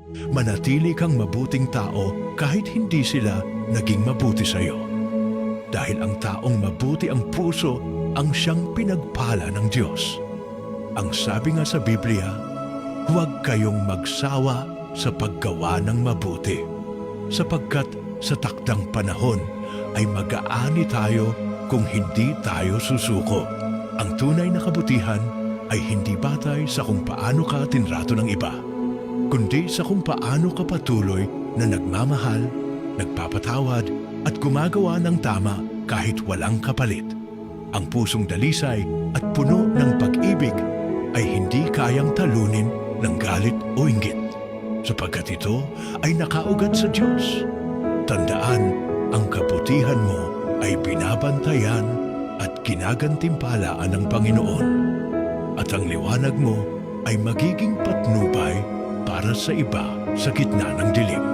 Manatili kang mabuting tao kahit hindi sila naging mabuti sa iyo. Dahil ang taong mabuti ang puso ang siyang pinagpala ng Diyos. Ang sabi nga sa Biblia, huwag kayong magsawa sa paggawa ng mabuti, sapagkat sa takdang panahon ay mag-aani tayo kung hindi tayo susuko. Ang tunay na kabutihan ay hindi batay sa kung paano ka tinrato ng iba, kundi sa kung paano ka patuloy na nagmamahal, nagpapatawad at gumagawa ng tama kahit walang kapalit. Ang pusong dalisay at puno ng pag-ibig ay hindi kayang talunin ng galit o inggit, sapagkat ito ay nakaugat sa Diyos. Tandaan, ang kabutihan mo ay binabantayan at ginagantimpalaan ng Panginoon, at ang liwanag mo ay magiging patnubay para sa iba sa gitna ng dilim.